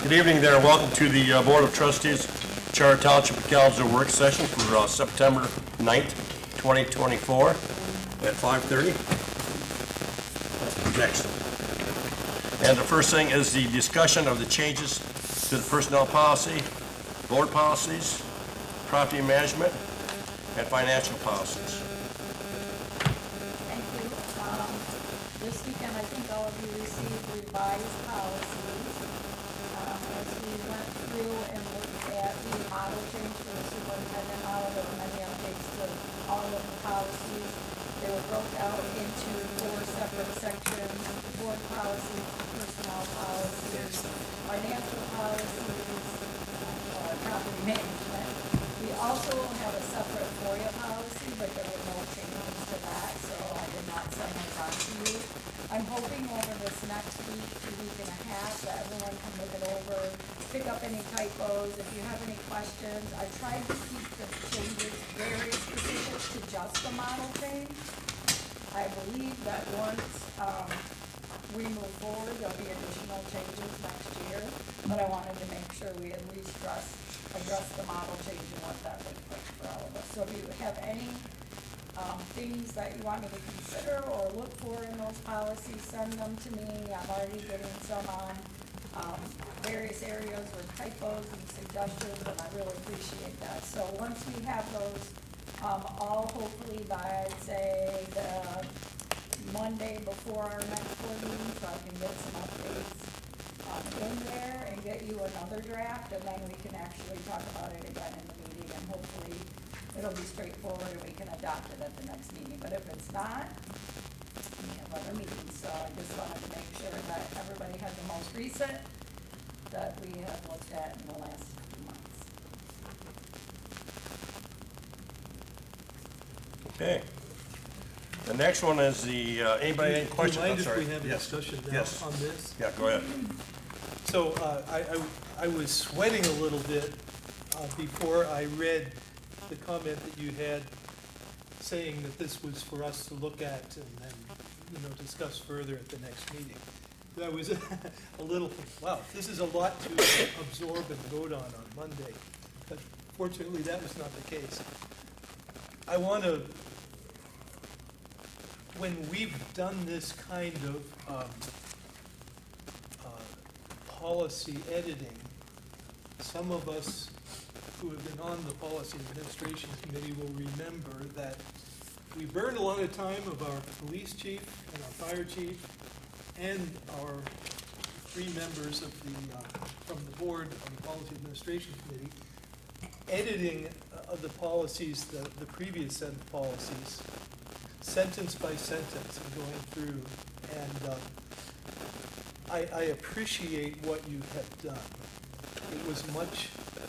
Good evening there, and welcome to the Board of Trustees, Charter Township of Kalamazoo work session for September 9th, 2024 at 5:30. Next. And the first thing is the discussion of the changes to the personnel policy, board policies, property management, and financial policies. Thank you. This weekend, I think all of you received revised policies. As we went through and looked at the model change for the superintendent model, there were many updates to all of the policies. They were broke out into 4 separate sections: board policies, personnel policies, financial policies, property management. We also have a separate FOIA policy, but there were no changes to that, so I did not send those on to you. I'm hoping over this next week to week and a half that everyone can look it over, pick up any typos. If you have any questions, I tried to keep the changes very specific to just the model change. I believe that once we move forward, there'll be additional changes next year, but I wanted to make sure we at least address the model change and what that looked like for all of us. So if you have any things that you want me to consider or look for in those policies, send them to me. I'm already getting some on various areas with typos and suggestions, and I really appreciate that. So once we have those all hopefully by, I'd say, the Monday before our next board meeting, so I can get some updates in there and get you another draft, and then we can actually talk about it again in the meeting, and hopefully it'll be straightforward and we can adopt it at the next meeting. But if it's not, we have other meetings, so I just wanted to make sure that everybody had the most recent that we have looked at in the last few months. Okay. The next one is the, anybody any questions? Do you mind I'm sorry. if we have a Yes. discussion now Yes. on this? Yeah, go ahead. So I was sweating a little bit before I read the comment that you had saying that this was for us to look at and then, discuss further at the next meeting. I was a little, wow, this is a lot to absorb and vote on Monday. But fortunately, that was not the case. I want to, when we've done this kind of policy editing, some of us who have been on the Policy Administration Committee will remember that we burned a lot of time of our police chief and our fire chief and our 3 members of from the board of the Policy Administration Committee editing of the policies, the previous set of policies, sentence by sentence and going through. And I appreciate what you have done. It was much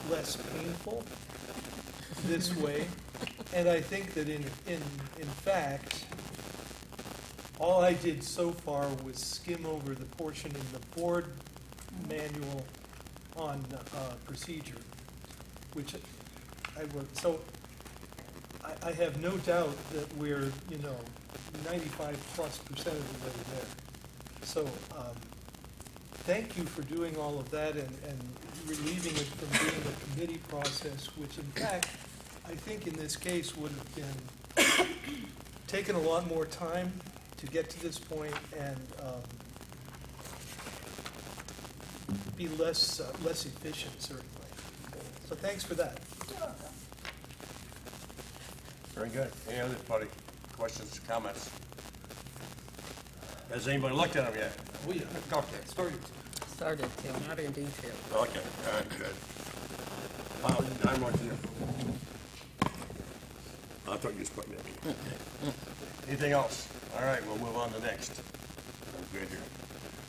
less painful this way, and I think that in fact, all I did so far was skim over the portion in the board manual on procedure, which I wrote. So I have no doubt that we're 95+% of the way there. So thank you for doing all of that and relieving it from being a committee process, which in fact, I think in this case would have been taken a lot more time to get to this point and be less efficient, certainly. So thanks for that. Very good. Any other questions, comments? Has anybody looked at them yet? Oh, yeah. Okay. Started to, not in detail. Okay, all right, good. I'm going to. I thought you just put me in. Anything else? All right, we'll move on to next. I'm good here.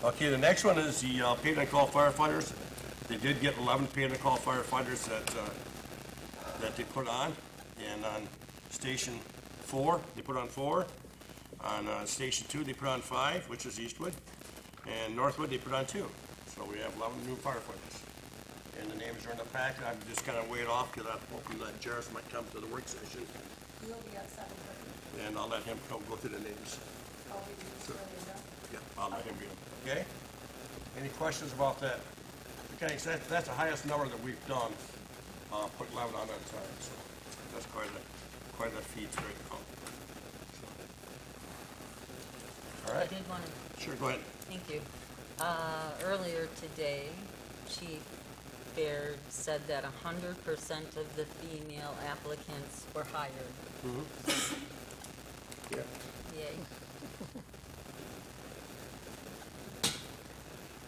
Okay, the next one is the paid on call firefighters. They did get 11 paid on call firefighters that they put on, and on Station 4 they put on 4. On Station 2 they put on 5, which is Eastwood, and Northwood they put on 2. So we have 11 new firefighters. And the names are in the packet. I'm just kind of weighed off because I'm hoping that Jarvis might come to the work session. We'll be at 7:30. And I'll let him go through the names. I'll be doing this earlier. Yeah, I'll let him do it. Okay? Any questions about that? Okay, so that's the highest number that we've done, put 11 on that time, so that's quite a feat to come. All I right, did want to, sure, go ahead. thank you. Earlier today, Chief Baird said that 100% of the female applicants were hired. Yeah. Yay.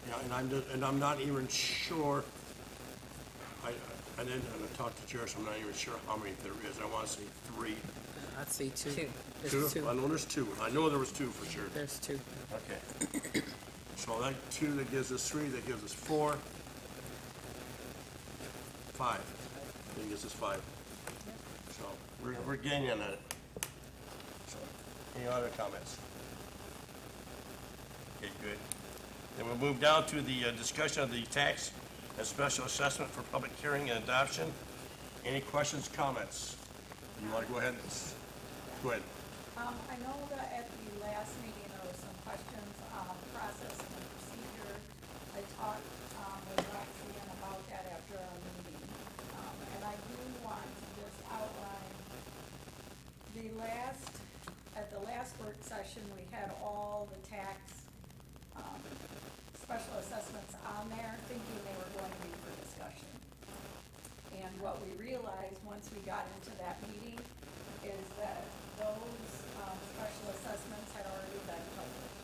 Yeah, and I'm not even sure, I didn't talk to Jerry, so I'm not even sure how many there is. I want to say 3. I see two. Two. There's two. I know there's 2. I know there was 2 for sure. There's two. Okay. So that 2, that gives us 3, that gives us 4. 5. That gives us 5. So we're gaining on it. So, any other comments? Okay, good. Then we'll move down to the discussion of the tax and special assessment for public hearing and adoption. Any questions, comments? You want to go ahead? Go ahead. I know that at the last meeting, there were some questions on process and procedure. I talked with Roxanne about that after our meeting. And I do want to just outline at the last work session, we had all the tax special assessments on there, thinking they were going to be for discussion. And what we realized once we got into that meeting is that those special assessments had already been published.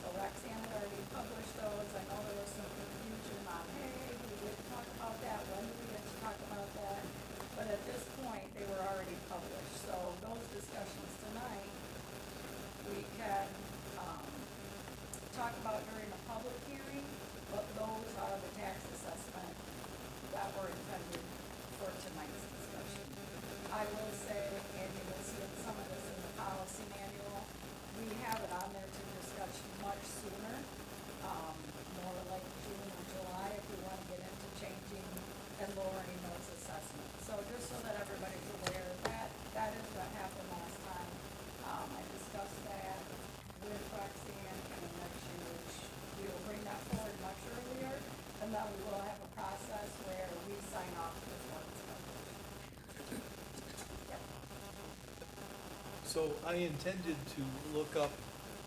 So Roxanne had already published those. I know there was some confusion on, hey, we didn't talk about that, when did we get to talk about that? But at this point, they were already published. So those discussions tonight, we can talk about during a public hearing, but those are the tax assessment that were intended for tonight's discussion. I will say, and you will see some of this in the policy manual, we have it on there to discuss much sooner, more like June or July if we want to get into changing and lowering those assessments. So just so that everybody's aware, that is what happened last time. I discussed that with Roxanne and next year, we will bring that forward much earlier, and then we will have a process where we sign off before it's published. Yep. So I intended to look up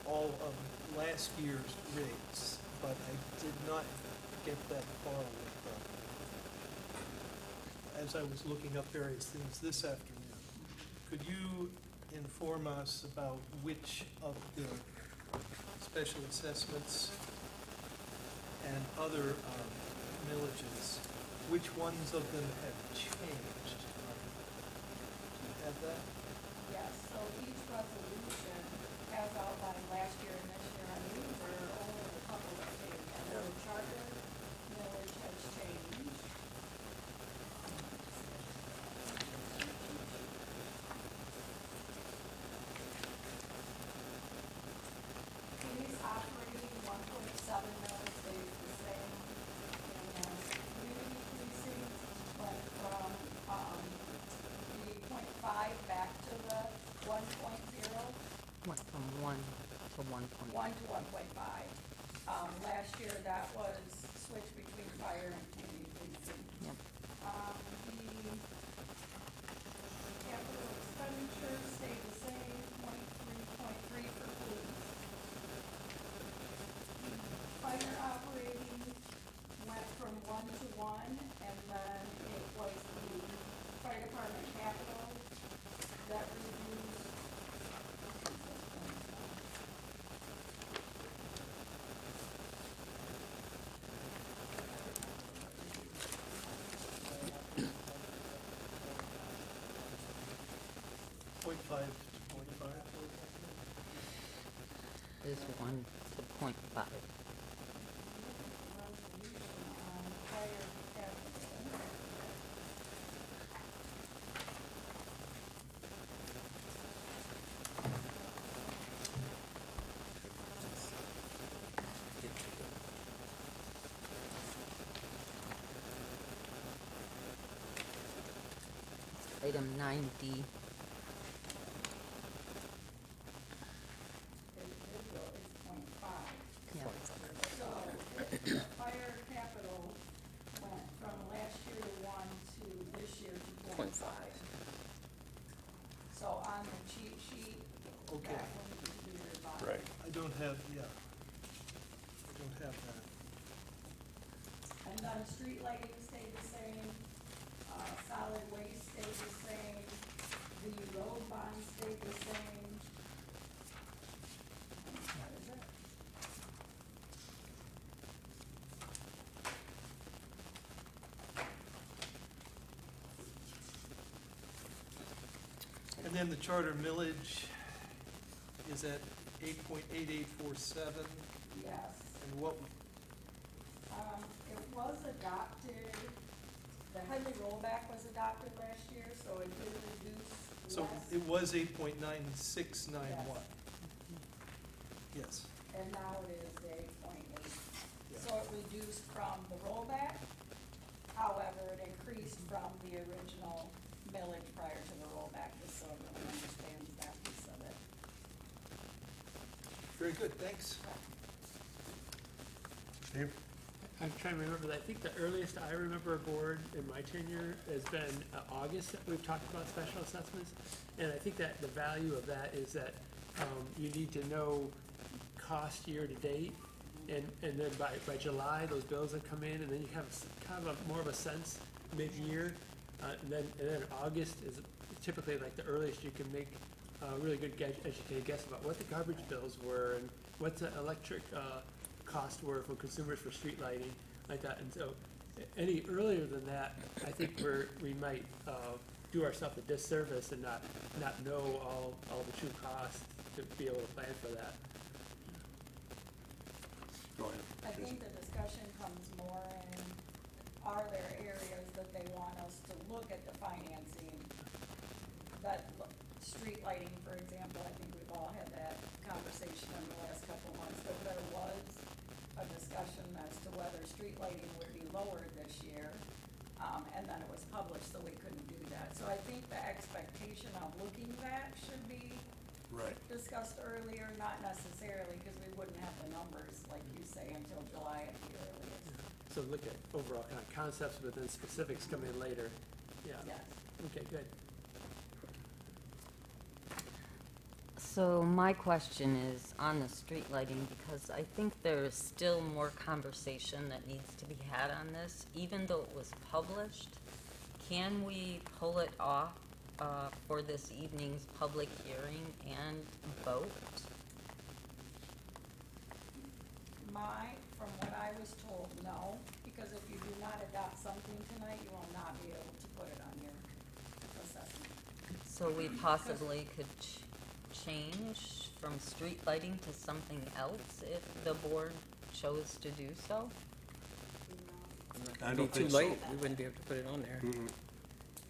all of last year's rates, but I did not get that far with them. As I was looking up various things this afternoon, could you inform us about which of the special assessments and other millages, which ones of them have changed? Do you have that? Yes, so each resolution has outlined last year and this year, and these are only a couple of things. And the charter millage has changed. Police operating 1.7 mils stays the same. And community policing went from, the 0.5 back to the 1.0. Went from 1 to 1.5. 1 to 1.5. Last year, that was switched between fire and community policing. Yep. The capital expenditures stayed the same, 0.3 for police. Fire operating went from 1 to 1, and then it was the fire department capital that reduced. .5 to 0.5? Is 1 to 0.5. Resolution on fire capital. Item 9D. Individual is 0.5. Yeah. So, fire capital street lighting stayed the same, solid waste stayed the same, the road bond stayed the same. That is it. And then the charter millage is at 8.8847, Yes. and what, It was adopted, the Headley rollback was adopted last year, so it did reduce so less. it was 8.9691. Yes. And now it is 8.8. Yeah. So it reduced from the rollback, however, it increased from the original millage prior to the rollback, just so everyone understands that piece of it. Very good, thanks. Steve? I'm trying to remember, I think the earliest I remember a board in my tenure has been August that we've talked about special assessments. And I think that the value of that is that you need to know cost year to date. And then by July, those bills have come in, and then you have kind of more of a sense mid-year. And then August is typically like the earliest you can make a really good educated guess about what the garbage bills were and what the electric costs were for consumers for street lighting, like that. And so any earlier than that, I think we might do ourselves a disservice and not know all the true costs to be able to plan for that. Go ahead. I think the discussion comes more in, are there areas that they want us to look at the financing? That, street lighting, for example, I think we've all had that conversation in the last couple of months, that there was a discussion as to whether street lighting would be lowered this year. And then it was published, so we couldn't do that. So I think the expectation of looking that should be Right. discussed earlier, not necessarily, because we wouldn't have the numbers, like you say, until July at the earliest. So look at overall kind of concepts, but then specifics come in later. Yeah. Yes. Okay, good. So my question is on the street lighting, because I think there's still more conversation that needs to be had on this, even though it was published. Can we pull it off for this evening's public hearing and vote? From what I was told, no, because if you do not adopt something tonight, you will not be able to put it on your assessment. So we possibly could change from street lighting to something else if the board chose to do so? I It'd don't be too think so. late, we wouldn't be able to put it on there.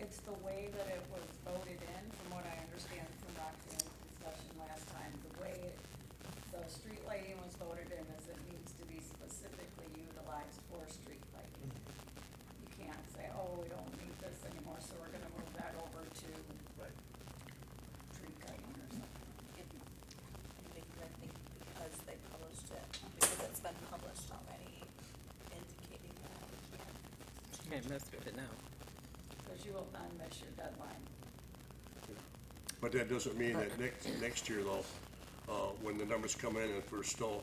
It's the way that it was voted in, from what I understand from Roxanne's discussion last time. The way the street lighting was voted in is it needs to be specifically utilized for street lighting. You can't say, oh, we don't need this anymore, so we're gonna move that over to Right. street lighting or something. I think because they published it, because it's been published already, indicating that we can't. Can't mess with it now. Because you will then miss your deadline. But that doesn't mean that next year though, when the numbers come in, and if we're still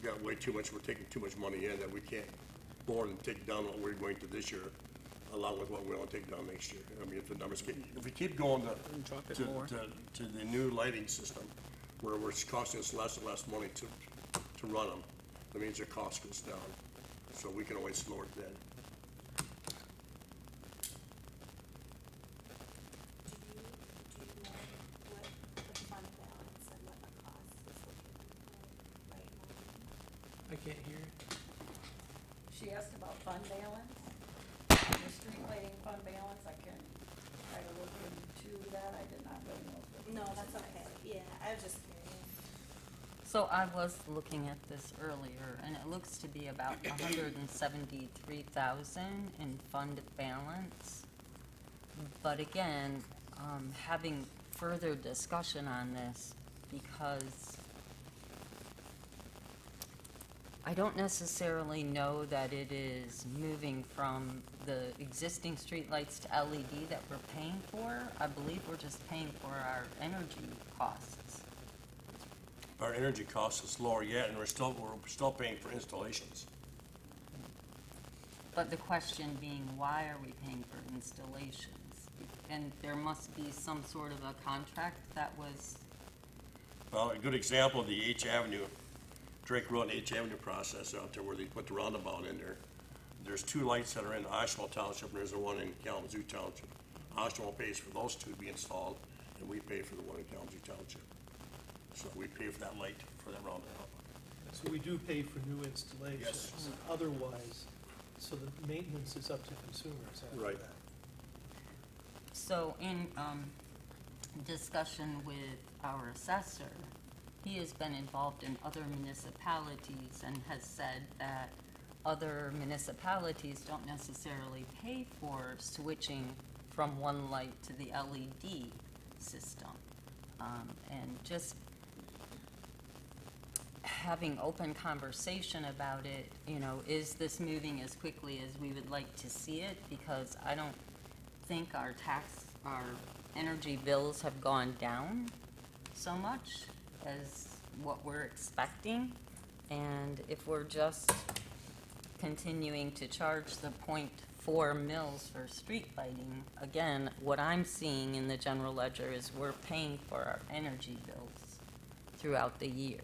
got way too much, we're taking too much money in, that we can't more than take down what we're going to this year, along with what we want to take down next year. I mean, if the numbers if we keep going Drop it to more. the new lighting system, where it's costing us less and less money to run them, that means their cost goes down. So we can always lower it then. Do you know what the fund balance and what the cost is looking like right now? I can't hear. She asked about fund balance, the street lighting fund balance. I can try to look into that. I did not really know. No, that's okay, yeah, I was just curious. So I was looking at this earlier, and it looks to be about 173,000 in fund balance. But again, having further discussion on this, because I don't necessarily know that it is moving from the existing streetlights to LED that we're paying for. I believe we're just paying for our energy costs. Our energy cost is lower yet, and we're still paying for installations. But the question being, why are we paying for installations? And there must be some sort of a contract that was, Well, a good example of the H Avenue, Drake Road and H Avenue process out there where they put the roundabout in there. There's 2 lights that are in Oshawa Township, and there's the one in Kalamazoo Township. Oshawa pays for those 2 to be installed, and we pay for the one in Kalamazoo Township. So we pay for that light, for that roundabout. So we do pay for new installations. Yes. Otherwise, so the maintenance is up to consumers after Right. that. so in, discussion with our assessor, he has been involved in other municipalities and has said that other municipalities don't necessarily pay for switching from one light to the LED system. And just having open conversation about it, you know, is this moving as quickly as we would like to see it? Because I don't think our energy bills have gone down so much as what we're expecting. And if we're just continuing to charge the 0.4 mils for street lighting, again, what I'm seeing in the general ledger is we're paying for our energy bills throughout the year.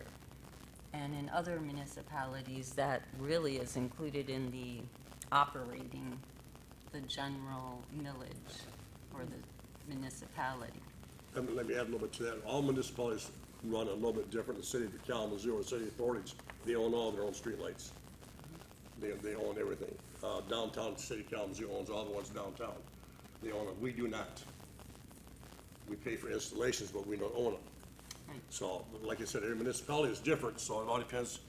And in other municipalities, that really is included in the operating, the general millage for the municipality. Let me add a little bit to that. All municipalities run a little bit different. The city of Kalamazoo or city authorities, they own all their own streetlights. They own everything. Downtown, the city of Kalamazoo owns all the ones downtown. They own them. We do not. We pay for installations, but we don't own them. Right. So, like I said, every municipality is different, so it all depends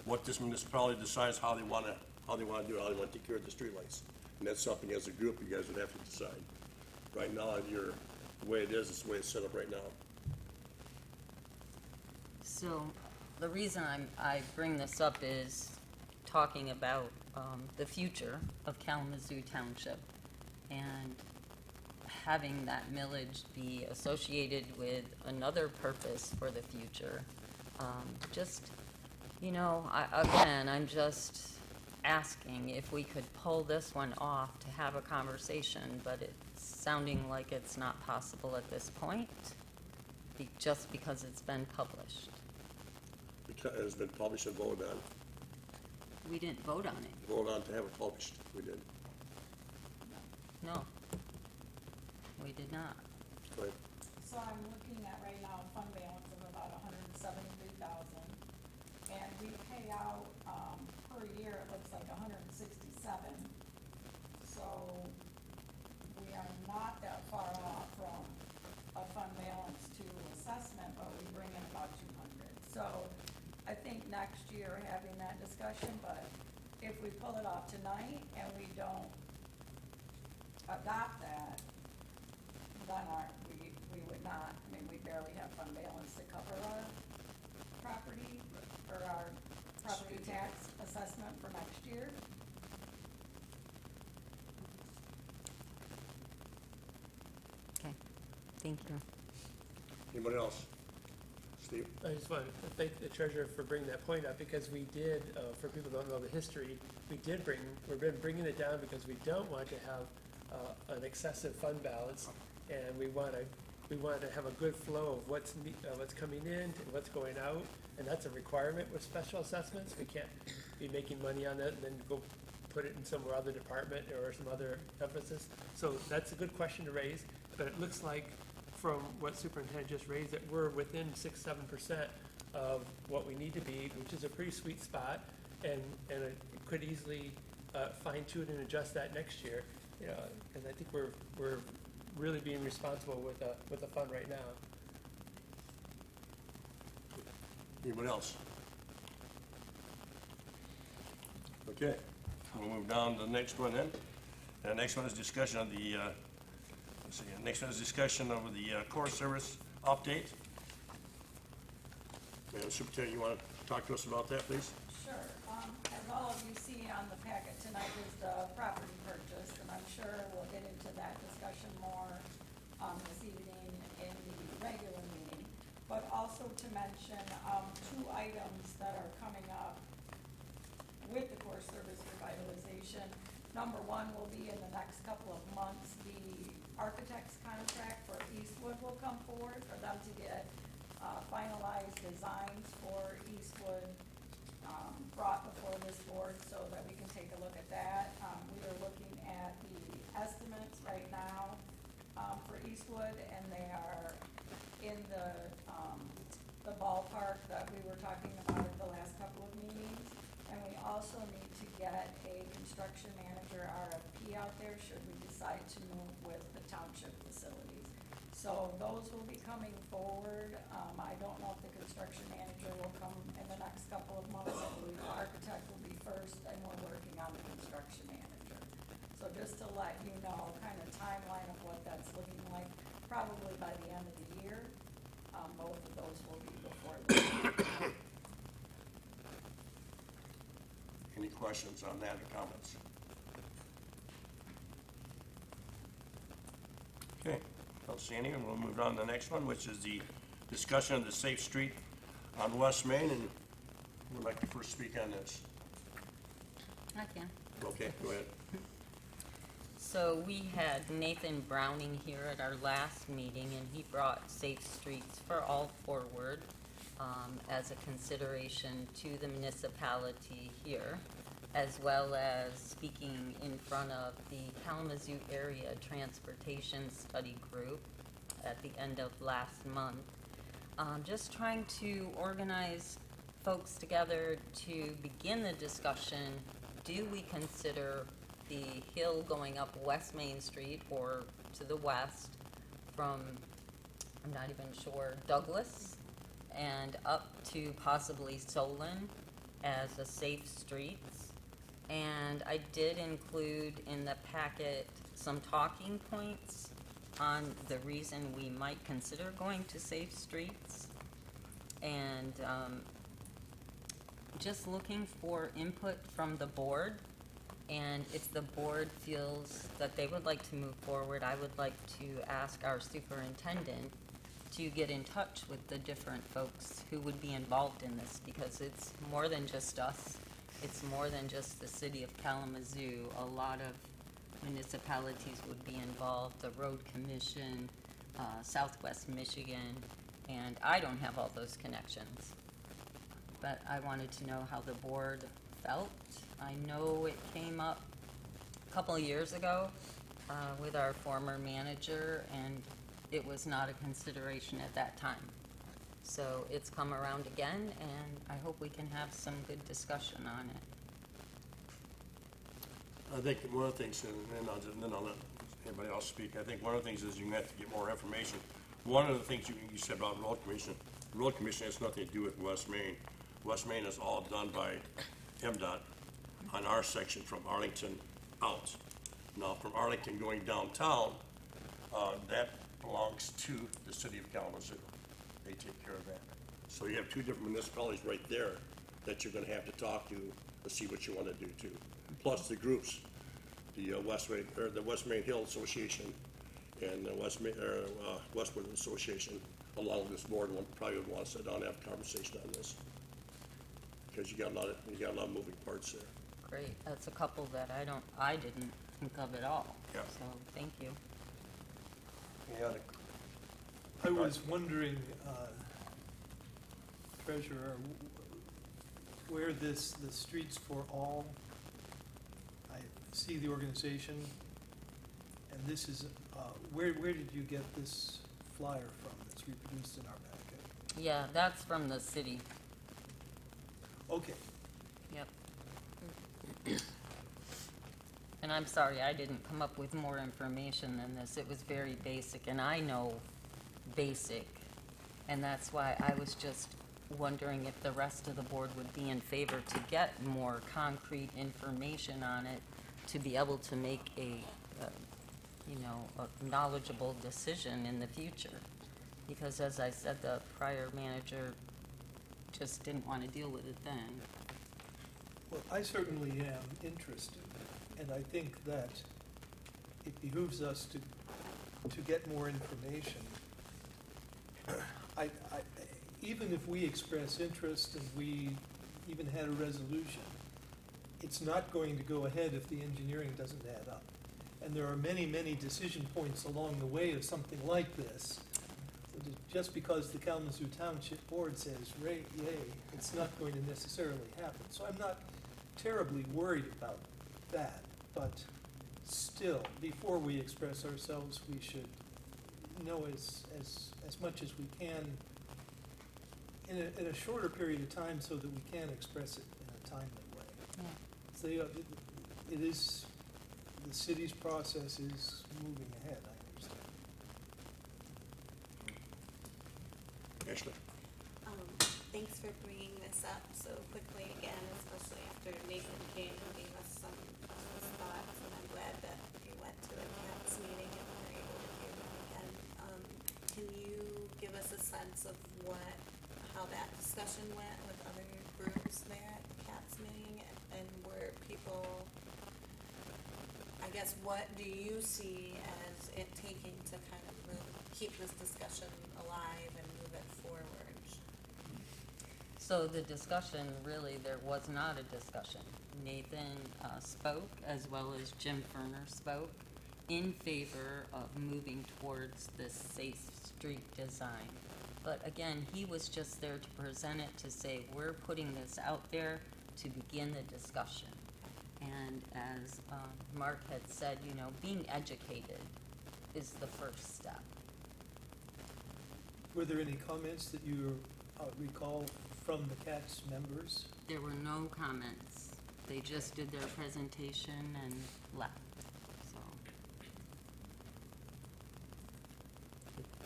what this municipality decides, how they wanna do it, how they wanna take care of the streetlights. And that's something as a group you guys would have to decide. Right now, the way it is, it's the way it's set up right now. So the reason I bring this up is talking about the future of Kalamazoo Township and having that millage be associated with another purpose for the future. Just, you know, I'm just asking if we could pull this one off to have a conversation, but it's sounding like it's not possible at this point, just because it's been published. It has been published and voted on. We didn't vote on it. Voted on to have it published. We did. No. We did not. Go ahead. So I'm looking at right now a fund balance of about $173,000. And we pay out, per year, it looks like $167,000. So we are not that far off from a fund balance to assessment, but we bring in about 200. So I think next year having that discussion, but if we pull it off tonight and we don't adopt that, then we would not, I mean, we barely have fund balance to cover our property or our property tax assessment for next year. Okay, thank you. Anybody else? Steve? I just want to thank the treasurer for bringing that point up, because we did, for people who don't know the history, we've been bringing it down because we don't want to have an excessive fund balance, and we want to have a good flow of what's coming in and what's going out, and that's a requirement with special assessments. We can't be making money on it and then go put it in some other department or some other emphasis. So that's a good question to raise, but it looks like from what superintendent just raised, that we're within 6-7% of what we need to be, which is a pretty sweet spot, and it could easily fine tune and adjust that next year. You know, and I think we're really being responsible with the fund right now. Anybody else? Okay, we'll move down to the next one then. And the next one is discussion of the, next one is discussion of the core service update. Madam Superintendent, you want to talk to us about that, please? Sure. As all of you see on the packet tonight is the property purchase, and I'm sure we'll get into that discussion more this evening in the regular meeting. But also to mention 2 items that are coming up with the core service revitalization. number one will be in the next couple of months, the architect's contract for Eastwood will come forward for them to get finalized designs for Eastwood brought before this board so that we can take a look at that. We are looking at the estimates right now for Eastwood, and they are in the ballpark that we were talking about at the last couple of meetings. And we also need to get a construction manager RFP out there should we decide to move with the township facilities. So those will be coming forward. I don't know if the construction manager will come in the next couple of months. I believe the architect will be first, and we're working on the construction manager. So just to let you know, kind of timeline of what that's looking like, probably by the end of the year, both of those will be before the. Any questions on that or comments? Okay, don't see any, and we'll move on to the next one, which is the discussion of the safe street on West Main, and who would like to first speak on this? I can. Okay, go ahead. So we had Nathan Browning here at our last meeting, and he brought Safe Streets for All forward as a consideration to the municipality here, as well as speaking in front of the Kalamazoo Area Transportation Study Group at the end of last month. Just trying to organize folks together to begin the discussion. Do we consider the hill going up West Main Street or to the west from, I'm not even sure, Douglas and up to possibly Solon as a safe streets? And I did include in the packet some talking points on the reason we might consider going to safe streets. And just looking for input from the board. And if the board feels that they would like to move forward, I would like to ask our superintendent to get in touch with the different folks who would be involved in this, because it's more than just us. It's more than just the city of Kalamazoo. A lot of municipalities would be involved, the road commission, Southwest Michigan, and I don't have all those connections. But I wanted to know how the board felt. I know it came up a couple of years ago with our former manager, and it was not a consideration at that time. So it's come around again, and I hope we can have some good discussion on it. I think one of the things, and then I'll let anybody else speak, I think one of the things is you have to get more information. One of the things you said about road commission, the road commission has nothing to do with West Main. West Main is all done by MDOT on our section from Arlington out. Now, from Arlington going downtown, that belongs to the city of Kalamazoo. They take care of that. So you have two different municipalities right there that you're gonna have to talk to see what you wanna do too. Plus the groups, the West Main Hill Association and the Westwood Association, along with this board, probably would want to sit down and have a conversation on this. Because you got a lot of moving parts there. Great, that's a couple that I didn't think of at all. Yeah. So, thank you. Any other? I was wondering, Treasurer, where the Streets for All, I see the organization, and this is, where did you get this flyer from that's reproduced in our packet? Yeah, that's from the city. Okay, Yep. And I'm sorry, I didn't come up with more information than this. It was very basic, and I know basic. And that's why I was just wondering if the rest of the board would be in favor to get more concrete information on it to be able to make a knowledgeable decision in the future. Because as I said, the prior manager just didn't want to deal with it then. well, I certainly am interested, and I think that it behooves us to get more information. Even if we express interest and we even had a resolution, it's not going to go ahead if the engineering doesn't add up. And there are many, many decision points along the way of something like this. Just because the Kalamazoo Township Board says, yay, it's not going to necessarily happen. So I'm not terribly worried about that, but still, before we express ourselves, we should know as much as we can in a shorter period of time so that we can express it in a timely way. Yeah. So it is, the city's process is moving ahead, I understand. Ashley? Thanks for bringing this up so quickly again, especially after Nathan came and gave us some thoughts, and I'm glad that you went to the CAPS meeting and were able to hear them again. Can you give us a sense of how that discussion went with other groups there at the CAPS meeting, and were people, I guess, what do you see as it taking to kind of keep this discussion alive and move it forward? So the discussion, really, there was not a discussion. Nathan spoke, as well as Jim Ferner spoke, in favor of moving towards this safe street design. But again, he was just there to present it, to say, we're putting this out there to begin the discussion. And as Mark had said, you know, being educated is the first step. Were there any comments that you recall from the CATS members? There were no comments. They just did their presentation and left, so.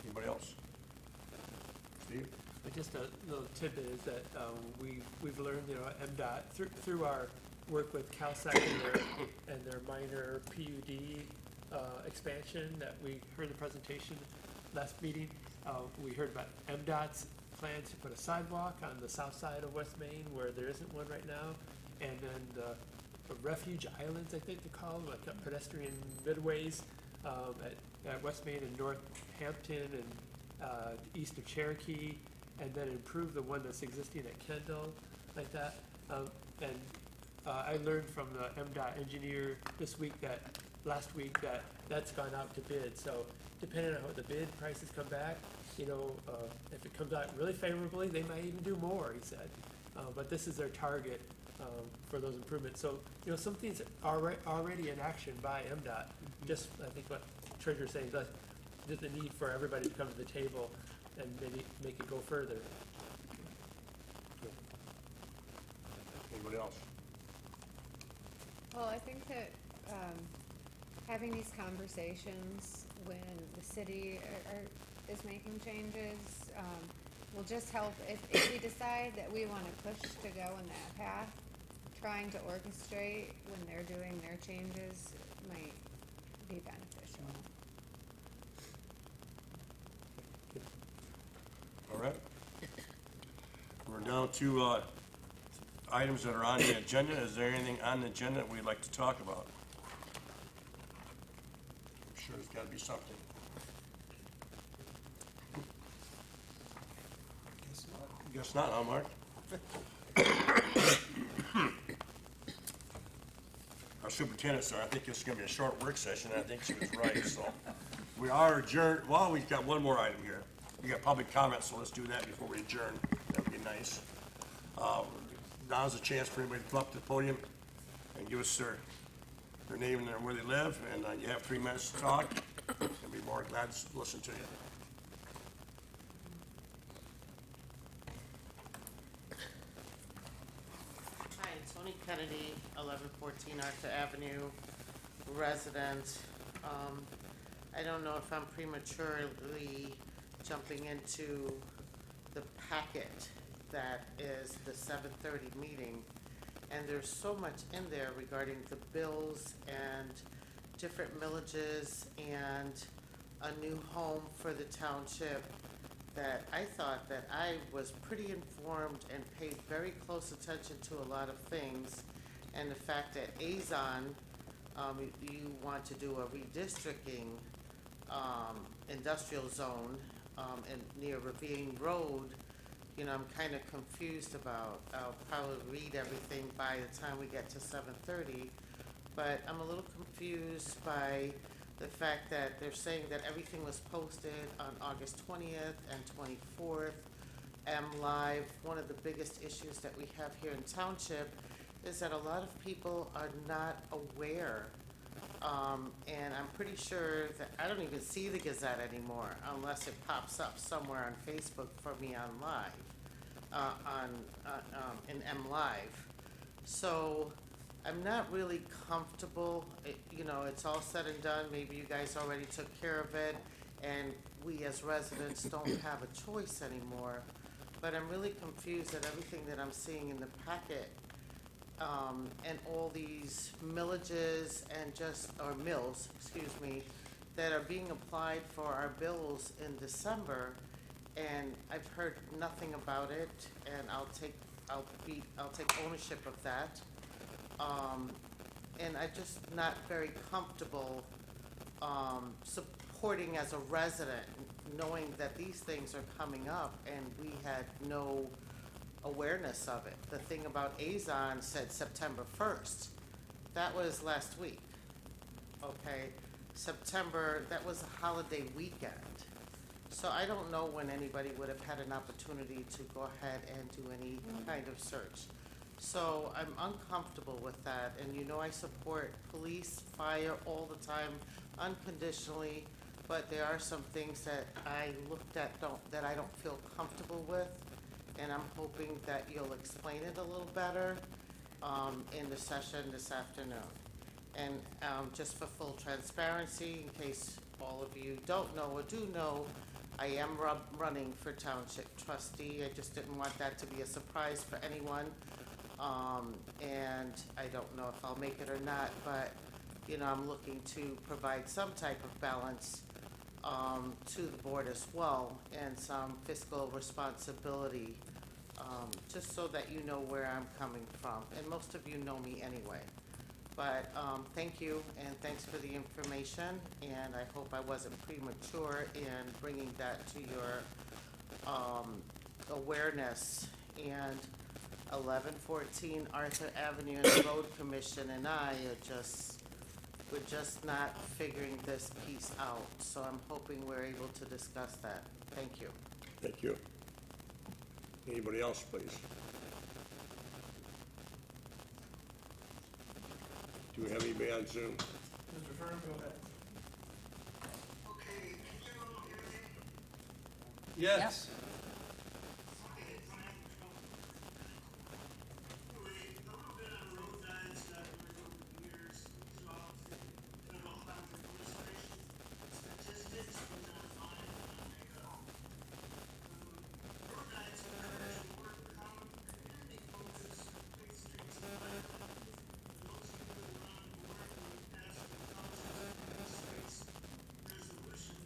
Anybody else? Steve? But just a little tidbit is that we've learned, you know, MDOT, through our work with CalSec and their minor PUD expansion that we heard the presentation last meeting, we heard about MDOT's plans to put a sidewalk on the south side of West Main where there isn't one right now, and then the refuge islands, I think they call them, like pedestrian midways at West Main and Northampton and east of Cherokee, and then improve the one that's existing at Kendall, like that. I learned from the MDOT engineer last week that that's gone out to bid. So depending on how the bid prices come back, you know, if it comes out really favorably, they might even do more, he said. But this is their target for those improvements. So, you know, some things are already in action by MDOT. Just, I think what Treasurer's saying, just the need for everybody to come to the table and maybe make it go further. Anybody else? Well, I think that having these conversations when the city is making changes will just help. If we decide that we want to push to go in that path, trying to orchestrate when they're doing their changes might be beneficial. All right. We're down to items that are on the agenda. Is there anything on the agenda that we'd like to talk about? I'm sure there's got to be something. Guess not, huh, Mark? Our superintendent, sir, I think this is going to be a short work session, and I think she was right, so. We are adjourned. Well, we've got one more item here. We got public comments, so let's do that before we adjourn. That would be nice. Now's a chance for anybody to come up to the podium and give us their name and where they live, and you have 3 minutes to talk. I'll be more glad to listen to you. Hi, Tony Kennedy, 1114 Arthur Avenue, resident. I don't know if I'm prematurely jumping into the packet that is the 7:30 meeting, and there's so much in there regarding the bills and different millages and a new home for the township that I thought that I was pretty informed and paid very close attention to a lot of things. And the fact that Azon, you want to do a redistricting industrial zone near Ravine Road, you know, I'm kind of confused about. I'll probably read everything by the time we get to 7:30, but I'm a little confused by the fact that they're saying that everything was posted on August 20th and 24th. Live, one of the biggest issues that we have here in Township is that a lot of people are not aware. And I'm pretty sure that I don't even see the Gazette anymore unless it pops up somewhere on Facebook for me on live, in M Live. So I'm not really comfortable. You know, it's all said and done. Maybe you guys already took care of it, and we as residents don't have a choice anymore. But I'm really confused at everything that I'm seeing in the packet, and all these millages and or mills, excuse me, that are being applied for our bills in December, and I've heard nothing about it, and I'll take ownership of that. And I'm just not very comfortable, supporting as a resident, knowing that these things are coming up and we had no awareness of it. The thing about Azon said September 1st. That was last week. Okay, September, that was a holiday weekend. So I don't know when anybody would have had an opportunity to go ahead and do any kind of search. So I'm uncomfortable with that, and you know I support police, fire all the time, unconditionally, but there are some things that I looked at that I don't feel comfortable with, and I'm hoping that you'll explain it a little better in the session this afternoon. And just for full transparency, in case all of you don't know or do know, I am running for township trustee. I just didn't want that to be a surprise for anyone. And I don't know if I'll make it or not, but, you know, I'm looking to provide some type of balance to the board as well, and some fiscal responsibility, just so that you know where I'm coming from. And most of you know me anyway. But thank you, and thanks for the information, and I hope I wasn't premature in bringing that to your awareness. And 1114 Arthur Avenue and the Road Commission and I we're just not figuring this piece out. So I'm hoping we're able to discuss that. Thank you. Thank you. Anybody else, please? Do we have anybody on Zoom? Mr. Fern, go ahead. Okay, can you all hear me? Yes. Okay, fine. Anyway, a little bit on road guides that I've learned over the years, so kind of all about the illustration statistics, but not fine, road guides encourage more common community focus, complete streets and bylaws. Those who live around the work will pass the council's streets resolution.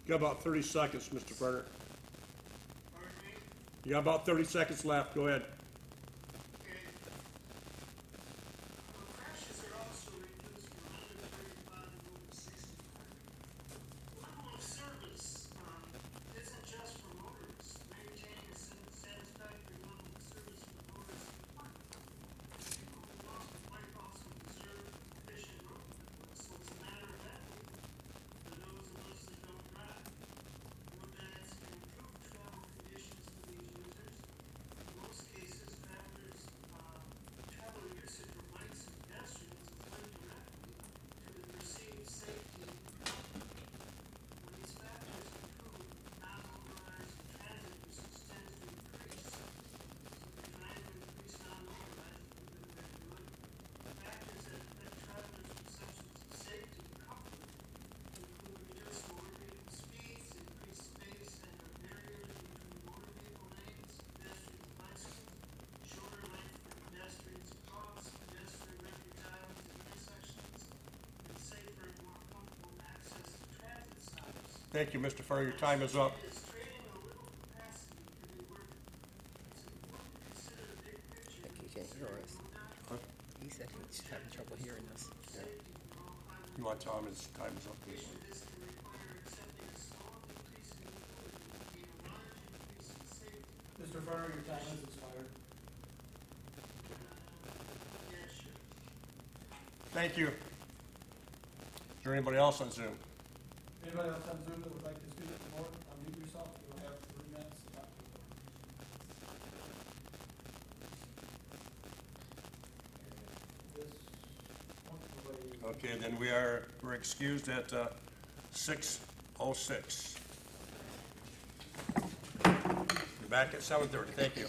You got about 30 seconds, Mr. Ferner. Pardon me? You got about 30 seconds left. Go ahead. Okay. Crashes are also reduced from under 35 to over 65. Level of service isn't just for motorists. Maintaining a satisfactory level of service for motorists is important. People who lost a life also deserve efficient road network, so it's a matter of equity for those of us that don't drive. Road beds can improve travel conditions for these users. In most cases, traveler usage of bikes and pedestrians is linked directly to the perceived safety and comfort. When these factors improve, non-motorized transit usage tends to increase. So we're trying to increase non-motorized, we're doing good. Factors that affect travelers' perceptions of safety and comfort include reduced motor vehicle speeds, increased space and or barriers between motor vehicle lanes, pedestrians and bicycles, shorter length for pedestrians across, pedestrian refuge islands and intersections, and safer and more comfortable access to transit stops. Thank you, Mr. Ferner. Your time is up. Is trading a little capacity for the work. It's important to consider the big picture. Think he can't hear us. Huh? He said he's having trouble hearing us. Safety for all climate. You want to tell him his time is up, please? This can require accepting a small decrease in mobility, gain a large increase in safety. Mr. Farner, your time has expired. Yeah, sure. Thank you. Is there anybody else on Zoom? Anybody else on Zoom that would like to speak more, unmute yourself, you'll have 3 minutes to talk to the board. This, hopefully. Okay, then we're excused at 6:06. Be back at 7:30. Thank you.